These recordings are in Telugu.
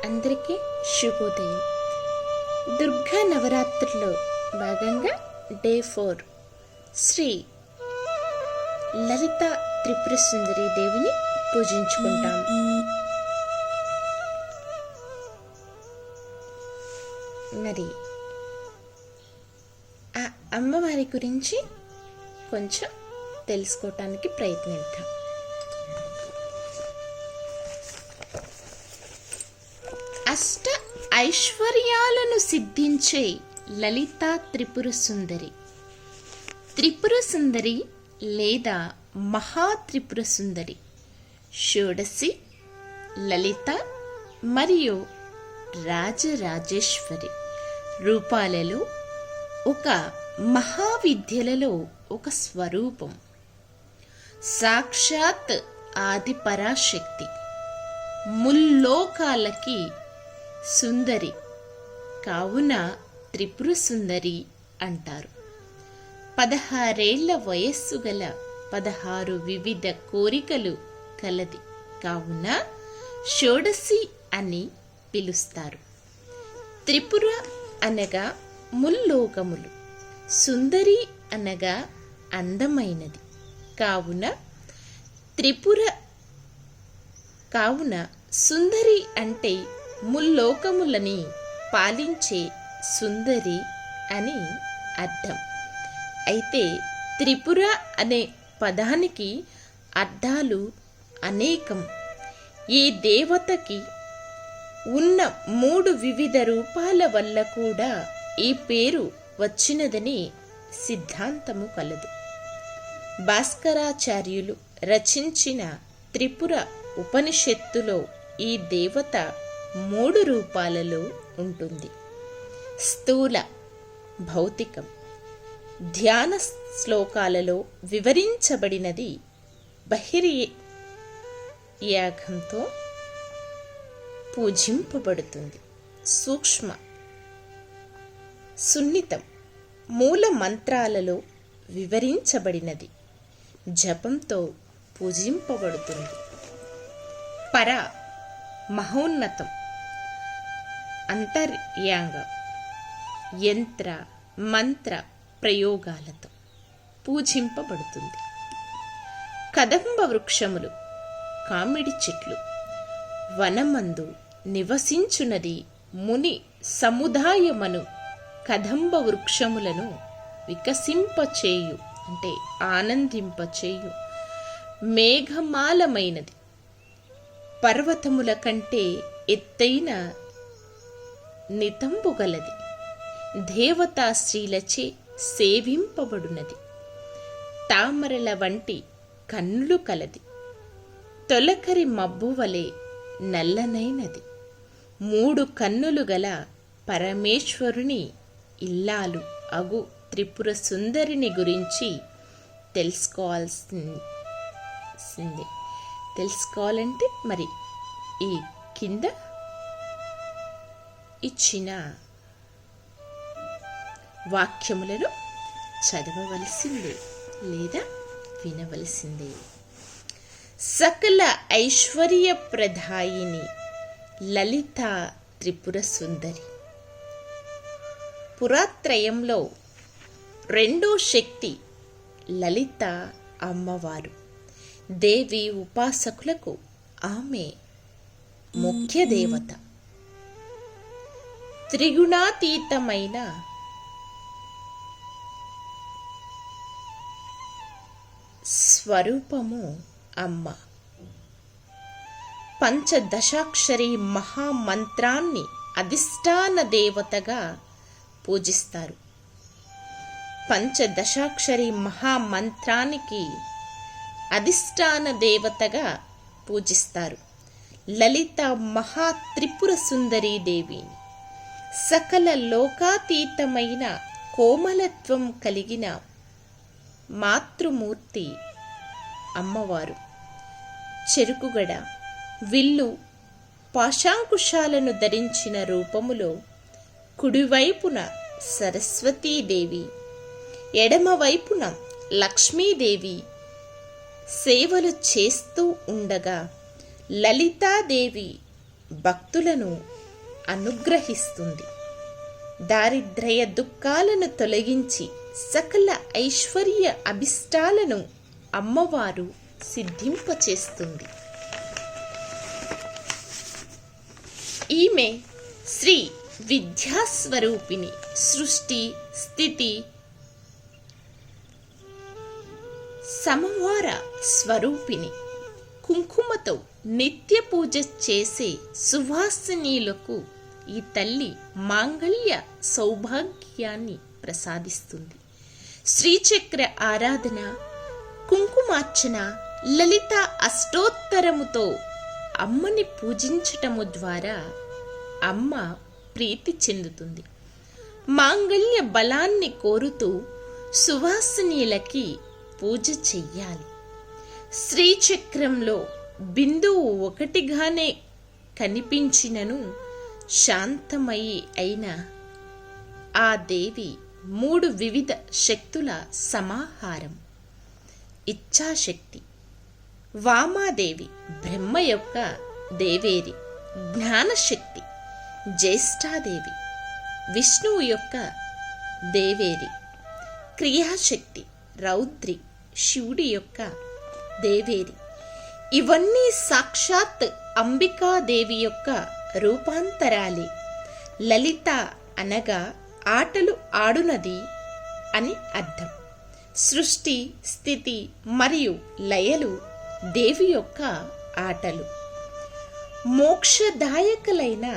అందరికీ శుభోదయం. దుర్గా నవరాత్రుల్లో భాగంగా డే 4 శ్రీ లలిత త్రిపుర సుందరి దేవిని పూజించుకుంటాం. మరి ఆ అమ్మవారి గురించి కొంచెం తెలుసుకోవటానికి ప్రయత్నిద్దాం. అష్ట ఐశ్వర్యాలను సిద్ధించే లలితా త్రిపుర సుందరి. త్రిపుర సుందరి లేదా మహాత్రిపుర సుందరి షోడశి, లలిత మరియు రాజరాజేశ్వరి రూపాలలో ఒక మహావిద్యలలో ఒక స్వరూపం. సాక్షాత్ ఆది పరాశక్తి, ముల్లోకాలకి సుందరి కావున త్రిపుర సుందరి అంటారు. 16 ఏళ్ల వయస్సు గల 16 వివిధ కోరికలు కలది కావున షోడశి అని పిలుస్తారు. త్రిపుర అనగా ముల్లోకములు, సుందరి అనగా అందమైనది కావున సుందరి అంటే ముల్లోకములని పాలించే సుందరి అని అర్థం. అయితే త్రిపుర అనే పదానికి అర్థాలు అనేకం. ఈ దేవతకి ఉన్న 3 వివిధ రూపాల వల్ల కూడా ఈ పేరు వచ్చినదని సిద్ధాంతము కలదు. భాస్కరాచార్యులు రచించిన త్రిపుర ఉపనిషత్తులో ఈ దేవత 3 రూపాలలో ఉంటుంది. స్థూల భౌతికం ధ్యాన శ్లోకాలలో వివరించబడినది బహిర్యాగంతో పూజింపబడుతుంది. సూక్ష్మ సున్నితం మూల మంత్రాలలో వివరించబడినది జపంతో పూజింపబడుతుంది. పర మహోన్నతం అంతర్యాంగ యంత్ర మంత్ర ప్రయోగాలతో పూజింపబడుతుంది. కదంబ వృక్షములు కామిడి చెట్లు వనమందు నివసించునది ముని సముదాయమను కదంబ వృక్షములను వికసింపచేయు అంటే ఆనందింపచేయు మేఘమాలమైనది. పర్వతముల కంటే ఎత్తైన నితంబుగలది. దేవతా స్త్రీలచే సేవింపబడునది. తామరల వంటి కన్నులు కలది. తొలకరి మబ్బు వలె నల్లనైనది. 3 కన్నులు గల పరమేశ్వరుని ఇల్లాలు అగు త్రిపుర సుందరిని గురించి తెలుసుకోవాలంటే మరి ఈ కింద ఇచ్చిన వాక్యములను చదవవలసిందే లేదా వినవలసిందే. సకల ఐశ్వర్య ప్రదాయిని లలితా త్రిపుర సుందరి. పురాత్రయంలో 2వ శక్తి లలిత అమ్మవారు. దేవి ఉపాసకులకు ఆమె ముఖ్య దేవత. త్రిగుణాతీతమైన స్వరూపము అమ్మ. పంచదశాక్షరి మహామంత్రాన్ని అధిష్టాన దేవతగా పూజిస్తారు. పంచదశాక్షరి మహామంత్రానికి అధిష్టాన దేవతగా పూజిస్తారు. లలిత మహాత్రిపుర సుందరీ దేవిని. సకల లోకాతీతమైన కోమలత్వం కలిగిన మాతృమూర్తి అమ్మవారు. చెరుకుగడ, విల్లు, పాశాంకుశాలను ధరించిన రూపములో కుడివైపున సరస్వతీదేవి, ఎడమవైపున లక్ష్మీదేవి సేవలు చేస్తూ ఉండగా లలితాదేవి భక్తులను అనుగ్రహిస్తుంది. దారిద్ర్య దుఃఖాలను తొలగించి సకల ఐశ్వర్య అభిష్టాలను అమ్మవారు సిద్ధింపచేస్తుంది. ఈమె శ్రీ విద్యాస్వరూపిణి, సృష్టి స్థితి సమవార స్వరూపిణి. కుంకుమతో నిత్య పూజ చేసే సువాసినీలకు ఈ తల్లి మాంగళ్య సౌభాగ్యాన్ని ప్రసాదిస్తుంది. శ్రీచక్ర ఆరాధన, కుంకుమార్చన, లలిత అష్టోత్తరముతో అమ్మని పూజించటము ద్వారా అమ్మ ప్రీతి చెందుతుంది. మాంగళ్య బలాన్ని కోరుతూ సువాసినీలకి పూజ చెయ్యాలి. శ్రీచక్రంలో బిందువు ఒకటిగానే కనిపించినను శాంతమయి అయిన ఆ దేవి 3 వివిధ శక్తుల సమాహారం. ఇచ్ఛాశక్తి, వామాదేవి బ్రహ్మ యొక్క దేవేరి, జ్ఞానశక్తి జ్యేష్ఠాదేవి విష్ణువు యొక్క దేవేరి, క్రియాశక్తి రౌద్రి శివుడి యొక్క దేవేరి. ఇవన్నీ సాక్షాత్ అంబికాదేవి యొక్క రూపాంతరాలే. లలిత అనగా ఆటలు ఆడునది అని అర్థం. సృష్టి స్థితి మరియు లయలు దేవి యొక్క ఆటలు. మోక్షదాయకులైన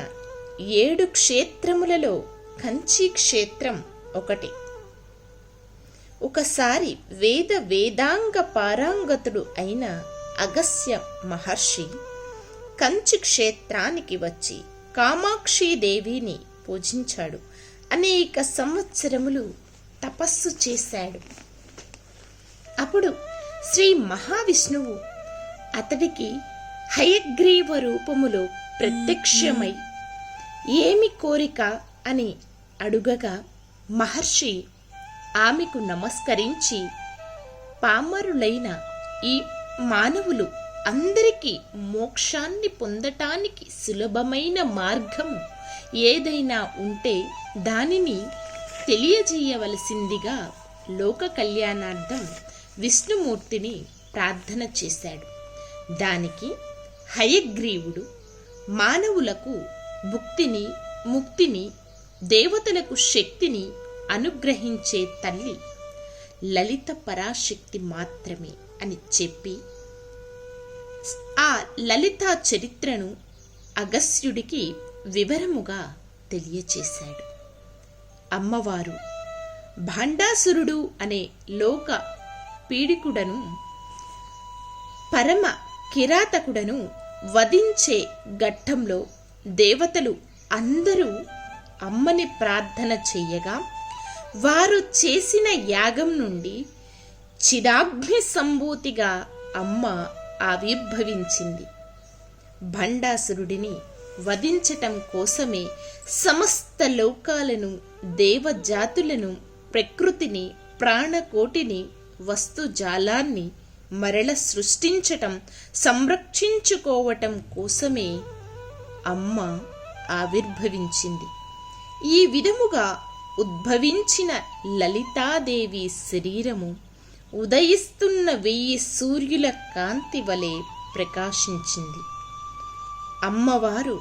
7 క్షేత్రములలో కంచి క్షేత్రం ఒకటి. ఒకసారి వేదాంగ పారంగతుడు అయిన అగస్త్య మహర్షి కంచి క్షేత్రానికి వచ్చి కామాక్షిదేవిని పూజించాడు. అనేక సంవత్సరములు తపస్సు చేశాడు. అప్పుడు శ్రీ మహావిష్ణువు అతడికి హయగ్రీవ రూపములో ప్రత్యక్షమై ఏమి కోరిక అని అడుగగా మహర్షి ఆమెకు నమస్కరించి, పామరులైన ఈ మానవులు అందరికీ మోక్షాన్ని పొందటానికి సులభమైన మార్గము ఏదైనా ఉంటే దానిని తెలియజేయవలసిందిగా లోక కళ్యాణార్థం విష్ణుమూర్తిని ప్రార్థన చేశాడు. దానికి హయగ్రీవుడు మానవులకు భుక్తిని, ముక్తిని, దేవతలకు శక్తిని అనుగ్రహించే తల్లి లలిత పరాశక్తి మాత్రమే అని చెప్పి ఆ లలితా చరిత్రను అగస్త్యుడికి వివరముగా తెలియచేశాడు. అమ్మవారు భాండాసురుడు అనే లోక పీడికుడను పరమ కిరాతకుడను వధించే ఘట్టంలో దేవతలు అందరూ అమ్మని ప్రార్థన చెయ్యగా వారు చేసిన యాగం నుండి చిదాగ్ని సంభూతిగా అమ్మ ఆవిర్భవించింది. భండాసురుడిని వధించటం కోసమే సమస్త లోకాలను, దేవజాతులను, ప్రకృతిని, ప్రాణకోటిని, వస్తుజాలాన్ని మరల సృష్టించటం, సంరక్షించుకోవటం కోసమే అమ్మ ఆవిర్భవించింది. ఈ విధముగా ఉద్భవించిన లలితాదేవి శరీరము ఉదయిస్తున్న 1000 సూర్యుల కాంతి వలె ప్రకాశించింది. అమ్మవారు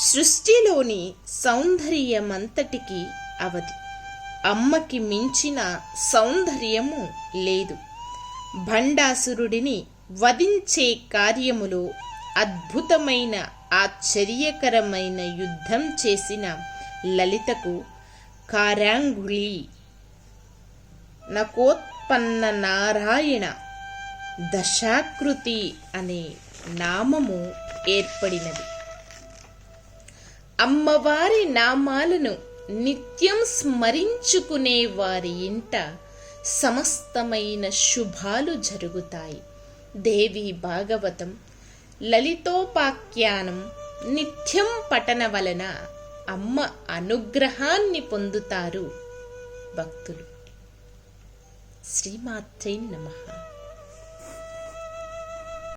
సృష్టిలోని సౌందర్యమంతటికి అవధి. అమ్మకి మించిన సౌందర్యము లేదు. భండాసురుడిని వధించే కార్యములో అద్భుతమైన ఆశ్చర్యకరమైన యుద్ధం చేసిన లలితకు కారాంగుళి నకోత్పన్న నారాయణ దశాకృతి అనే నామము ఏర్పడినది. అమ్మవారి నామాలను నిత్యం స్మరించుకునే వారి ఇంట సమస్తమైన శుభాలు జరుగుతాయి. దేవి భాగవతం, లలితోపాఖ్యానం నిత్యం పఠన వలన అమ్మ అనుగ్రహాన్ని పొందుతారు భక్తులు. శ్రీమాత్రే నమః.